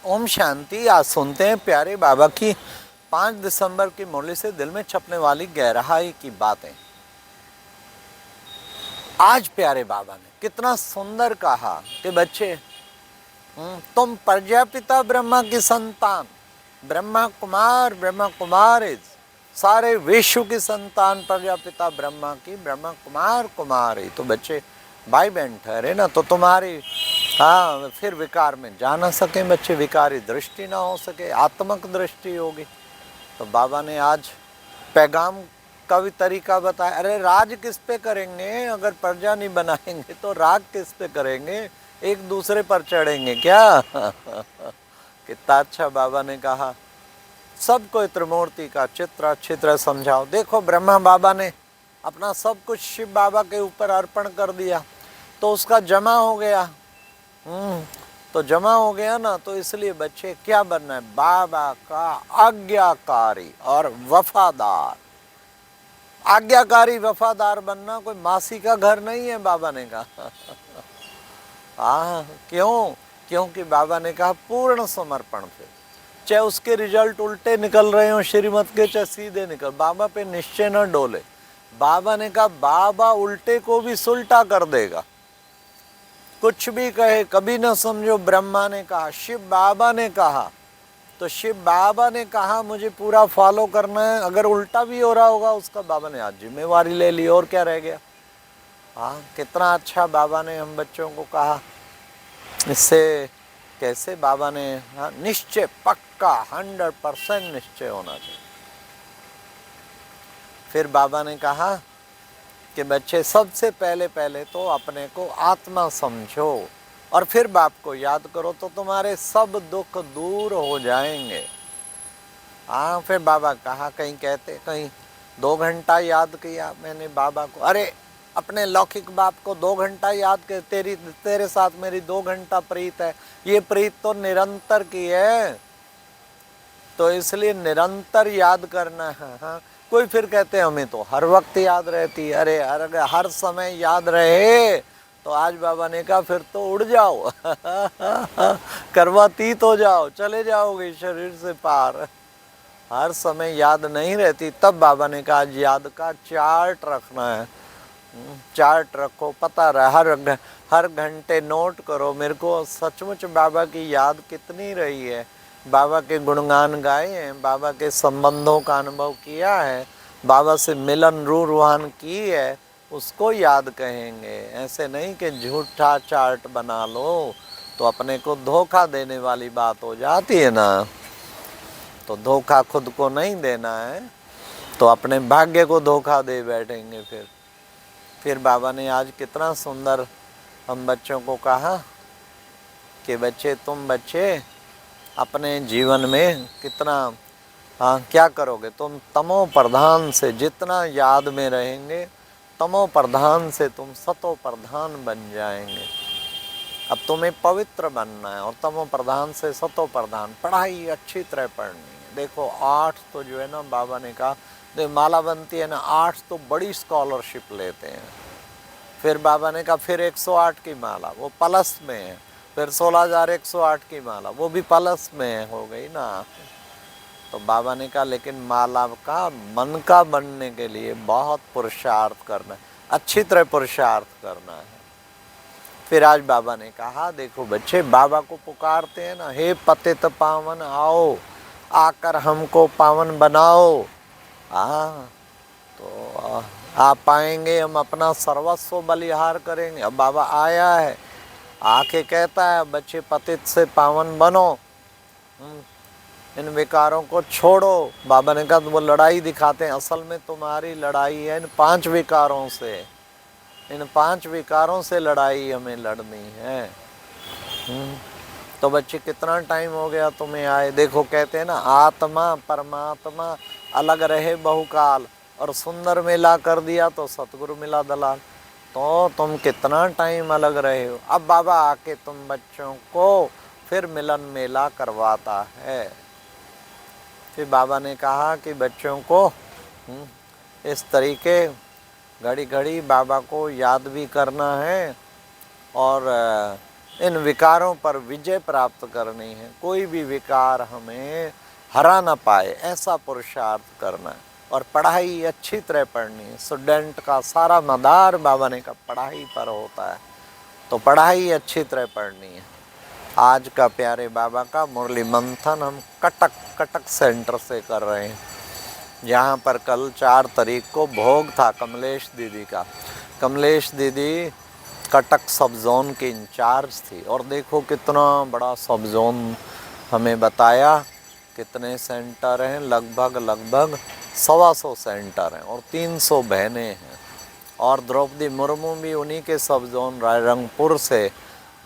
ओम शांति। आज सुनते हैं प्यारे बाबा की 5 दिसंबर की मुरली से दिल में छपने वाली गहराई की बातें। आज प्यारे बाबा ने कितना सुंदर कहा कि बच्चे, तुम प्रजापिता ब्रह्मा की संतान, ब्रह्मा कुमार सारे विश्व की संतान प्रजापिता ब्रह्मा की, ब्रह्मा कुमारी। तो बच्चे भाई बहन ठहरे ना, तो तुम्हारी फिर विकार में जा ना सके बच्चे, विकारी दृष्टि ना हो सके, आत्मक दृष्टि होगी। तो बाबा ने आज पैगाम का भी तरीका बताया। अरे राज किस पे करेंगे, अगर प्रजा नहीं बनाएंगे तो राग किस पे करेंगे, एक दूसरे पर चढ़ेंगे क्या? कितना अच्छा बाबा ने कहा। सबको त्रिमूर्ति का चित्र अच्छी तरह समझाओ। देखो ब्रह्मा बाबा ने अपना सब कुछ शिव बाबा के ऊपर अर्पण कर दिया, तो उसका जमा हो गया। तो जमा हो गया ना, तो इसलिए बच्चे क्या बनना है? बाबा का आज्ञाकारी और वफादार। आज्ञाकारी वफादार बनना कोई मासी का घर नहीं है, बाबा ने कहा। क्यों? क्योंकि बाबा ने कहा पूर्ण समर्पण पे, चाहे उसके रिजल्ट उल्टे निकल रहे हो श्रीमत के, चाहे सीधे निकल, बाबा पे निश्चय न डोले। बाबा ने कहा बाबा उल्टे को भी सुलटा कर देगा। कुछ भी कहे कभी न समझो, ब्रह्मा ने कहा, शिव बाबा ने कहा, तो शिव बाबा ने कहा मुझे पूरा फॉलो करना है। अगर उल्टा भी हो रहा होगा उसका बाबा ने आज जिम्मेवारी ले ली, और क्या रह गया। कितना अच्छा बाबा ने हम बच्चों को कहा। इससे कैसे बाबा ने निश्चय, पक्का 100% निश्चय होना चाहिए। फिर बाबा ने कहा कि बच्चे सबसे पहले तो अपने को आत्मा समझो और फिर बाप को याद करो, तो तुम्हारे सब दुख दूर हो जाएंगे। फिर बाबा कहा, कहीं कहते कहीं 2 घंटा याद किया मैंने बाबा को। अरे अपने लौकिक बाप को 2 घंटा याद कर, तेरे साथ मेरी 2 घंटा प्रीत है। ये प्रीत तो निरंतर की है, तो इसलिए निरंतर याद करना है। कोई फिर कहते हैं हमें तो हर वक्त याद रहती है। अरे हर समय याद रहे तो आज बाबा ने कहा फिर तो उड़ जाओ। कर्मातीत हो जाओ, चले जाओगे शरीर से पार। हर समय याद नहीं रहती, तब बाबा ने कहा आज याद का चार्ट रखना है। चार्ट रखो, पता रहे, हर घंटे नोट करो मेरे को सचमुच बाबा की याद कितनी रही है, बाबा के गुणगान गाए हैं, बाबा के संबंधों का अनुभव किया है, बाबा से मिलन रूहान की है, उसको याद कहेंगे। ऐसे नहीं कि झूठा चार्ट बना लो, तो अपने को धोखा देने वाली बात हो जाती है ना। तो धोखा खुद को नहीं देना है, तो अपने भाग्य को धोखा दे बैठेंगे। फिर बाबा ने आज कितना सुंदर हम बच्चों को कहा कि बच्चे, तुम बच्चे अपने जीवन में कितना क्या करोगे? तुम तमो प्रधान से जितना याद में रहेंगे, तमो प्रधान से तुम सतो प्रधान बन जाएंगे। अब तुम्हें पवित्र बनना है और तमो प्रधान से सतो प्रधान। पढ़ाई अच्छी तरह पढ़नी है। देखो 8 तो जो है ना, बाबा ने कहा माला बनती है ना, 8 तो बड़ी स्कॉलरशिप लेते हैं। फिर बाबा ने कहा फिर 108 की माला, वो प्लस में है। फिर 16,108 की माला, वो भी प्लस में हो गई ना। तो बाबा ने कहा लेकिन माला का मन का बनने के लिए बहुत पुरुषार्थ करना है, अच्छी तरह पुरुषार्थ करना है। फिर आज बाबा ने कहा देखो बच्चे, बाबा को पुकारते हैं ना, हे पतित पावन आओ, आकर हमको पावन बनाओ। तो आप पाएंगे, हम अपना सर्वस्व बलिहार करेंगे। अब बाबा आया है, आके कहता है बच्चे पतित से पावन बनो, इन विकारों को छोड़ो। बाबा ने कहा वो लड़ाई दिखाते हैं, असल में तुम्हारी लड़ाई है इन 5 विकारों से। इन 5 विकारों से लड़ाई हमें लड़नी है। तो बच्चे कितना टाइम हो गया तुम्हें आए? देखो कहते हैं ना, आत्मा परमात्मा अलग रहे बहुकाल, और सुंदर मेला कर दिया तो सतगुरु मिला दलाल। तो तुम कितना टाइम अलग रहे हो। अब बाबा आके तुम बच्चों को फिर मिलन मेला करवाता है। फिर बाबा ने कहा कि बच्चों को इस तरीके घड़ी घड़ी बाबा को याद भी करना है, और इन विकारों पर विजय प्राप्त करनी है, कोई भी विकार हमें हरा ना पाए, ऐसा पुरुषार्थ करना है। और पढ़ाई अच्छी तरह पढ़नी है। स्टूडेंट का सारा मदार बाबा ने कहा पढ़ाई पर होता है, तो पढ़ाई अच्छी तरह पढ़नी है। आज का प्यारे बाबा का मुरली मंथन हम कटक सेंटर से कर रहे हैं। यहाँ पर कल 4 तारीख को भोग था कमलेश दीदी का। कमलेश दीदी कटक सब जोन की इंचार्ज थी, और देखो कितना बड़ा सब जोन हमें बताया, कितने सेंटर हैं, लगभग 125 सेंटर हैं और 300 बहनें हैं। और द्रौपदी मुर्मू भी उन्हीं के सब जोन रायरंगपुर से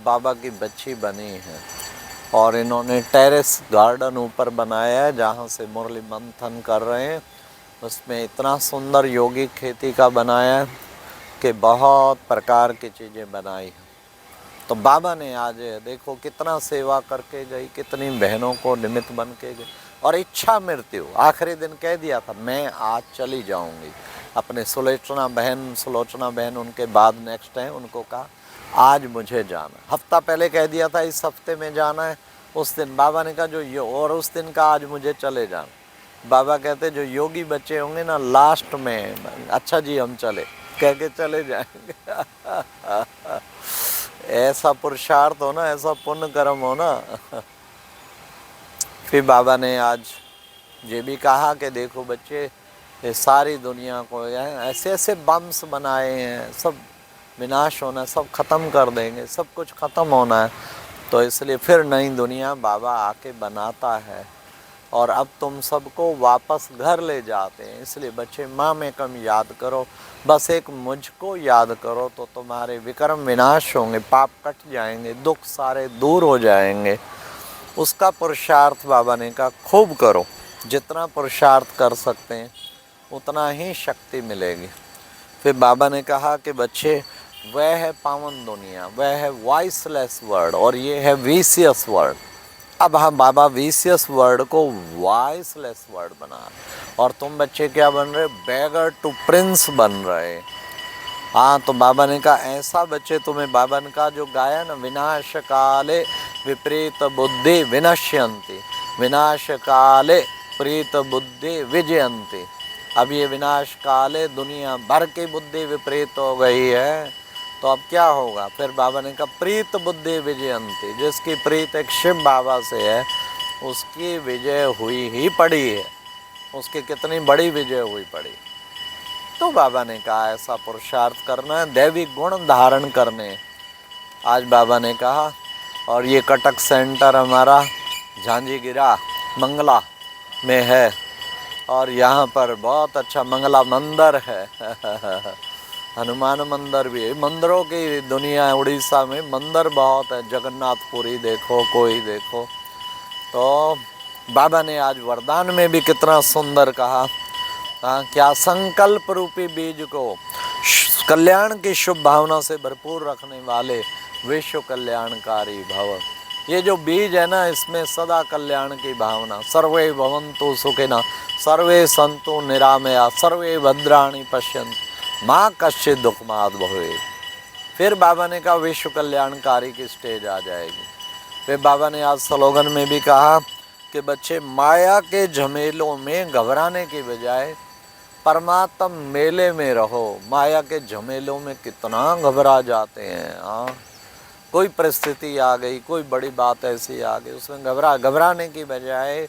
बाबा की बच्ची बनी है। और इन्होंने टेरेस गार्डन ऊपर बनाया है जहाँ से मुरली मंथन कर रहे हैं। उसमें इतना सुंदर यौगिक खेती का बनाया है कि बहुत प्रकार की चीज़ें बनाई हैं। तो बाबा ने आज देखो कितना सेवा करके गई, कितनी बहनों को निमित्त बन के गई। और इच्छा मृत्यु आखिरी दिन कह दिया था मैं आज चली जाऊंगी। अपने सुलोचना बहन उनके बाद नेक्स्ट है, उनको कहा आज मुझे जाना। हफ्ता पहले कह दिया था इस हफ्ते में जाना है। उस दिन बाबा ने कहा और उस दिन का आज मुझे चले जाना। बाबा कहते जो योगी बच्चे होंगे ना लास्ट में, अच्छा जी हम चले कह के चले जाएंगे। ऐसा पुरुषार्थ हो ना, ऐसा पुण्य कर्म हो ना। फिर बाबा ने आज ये भी कहा कि देखो बच्चे, ये सारी दुनिया को ऐसे ऐसे बम्स बनाए हैं, सब विनाश होना है, सब ख़त्म कर देंगे, सब कुछ ख़त्म होना है। तो इसलिए फिर नई दुनिया बाबा आके बनाता है, और अब तुम सबको वापस घर ले जाते हैं। इसलिए बच्चे माँ में कम याद करो, बस एक मुझको याद करो तो तुम्हारे विक्रम विनाश होंगे, पाप कट जाएंगे, दुख सारे दूर हो जाएंगे। उसका पुरुषार्थ बाबा ने कहा खूब करो, जितना पुरुषार्थ कर सकते हैं उतना ही शक्ति मिलेगी। फिर बाबा ने कहा कि बच्चे वह है पावन दुनिया, वह है वॉइसलेस वर्ड, और ये है विशियस वर्ड। अब हम बाबा विशियस वर्ड को वॉइसलेस वर्ड बना, और तुम बच्चे क्या बन रहे, बेगर टू प्रिंस बन रहे। हाँ, तो बाबा ने कहा ऐसा बच्चे तुम्हें, बाबा ने कहा जो गाया ना, विनाश काले विपरीत बुद्धि विनश्यन्ति, विनाश काले प्रीत बुद्धि विजयन्ति। अब ये विनाश काले दुनिया भर की बुद्धि विपरीत हो गई है, तो अब क्या होगा। फिर बाबा ने कहा प्रीत बुद्धि विजयंती, जिसकी प्रीत एक शिव बाबा से है उसकी विजय हुई ही पड़ी है, उसकी कितनी बड़ी विजय हुई पड़ी। तो बाबा ने कहा ऐसा पुरुषार्थ करना है, दैवी गुण धारण करने। आज बाबा ने कहा, और ये कटक सेंटर हमारा झांझीगिरा मंगला में है, और यहाँ पर बहुत अच्छा मंगला मंदिर है। हनुमान मंदिर भी है। मंदिरों की दुनिया है उड़ीसा में, मंदिर बहुत है, जगन्नाथपुरी देखो, कोई देखो। तो बाबा ने आज वरदान में भी कितना सुंदर कहा, क्या संकल्प रूपी बीज को कल्याण की शुभ भावना से भरपूर रखने वाले विश्व कल्याणकारी भव। ये जो बीज है ना, इसमें सदा कल्याण की भावना, सर्वे भवन्तु सुखिनः, सर्वे सन्तु निरामया, सर्वे भद्राणि पश्यन्तु माँ कश्चित् दुःखमाद भवेत्। फिर बाबा ने कहा विश्व कल्याणकारी की स्टेज आ जाएगी। फिर बाबा ने आज स्लोगन में भी कहा कि बच्चे माया के झमेलों में घबराने की बजाय परमात्म मेले में रहो। माया के झमेलों में कितना घबरा जाते हैं। हाँ, कोई परिस्थिति आ गई, कोई बड़ी बात ऐसी आ गई, उसमें घबराने की बजाय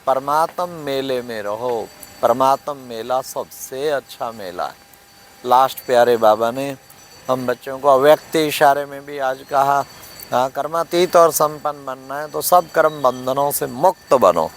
परमात्म मेले में रहो। परमात्म मेला सबसे अच्छा मेला है। लास्ट प्यारे बाबा ने हम बच्चों को अव्यक्त इशारे में भी आज कहा, कर्मातीत और संपन्न बनना है तो सब कर्म बंधनों से मुक्त बनो।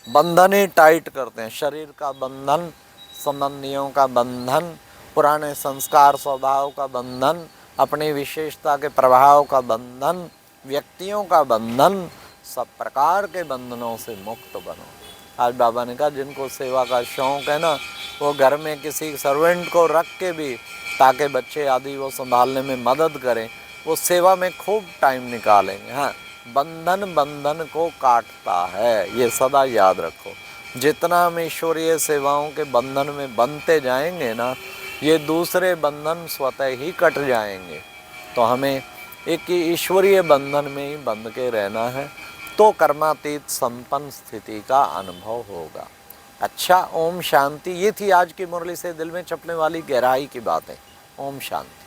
बंधन ही टाइट करते हैं, शरीर का बंधन, संबंधियों का बंधन, पुराने संस्कार स्वभाव का बंधन, अपनी विशेषता के प्रभाव का बंधन, व्यक्तियों का बंधन, सब प्रकार के बंधनों से मुक्त बनो। आज बाबा ने कहा जिनको सेवा का शौक़ है ना, वो घर में किसी सर्वेंट को रख के भी, ताकि बच्चे आदि वो संभालने में मदद करें, वो सेवा में खूब टाइम निकालेंगे। हाँ, बंधन को काटता है, ये सदा याद रखो। जितना हम ईश्वरीय सेवाओं के बंधन में बनते जाएंगे ना, ये दूसरे बंधन स्वतः ही कट जाएंगे। तो हमें एक ईश्वरीय बंधन में ही बंध के रहना है, तो कर्मातीत संपन्न स्थिति का अनुभव होगा। अच्छा, ओम शांति। ये थी आज की मुरली से दिल में चपने वाली गहराई की बातें। ओम शांति।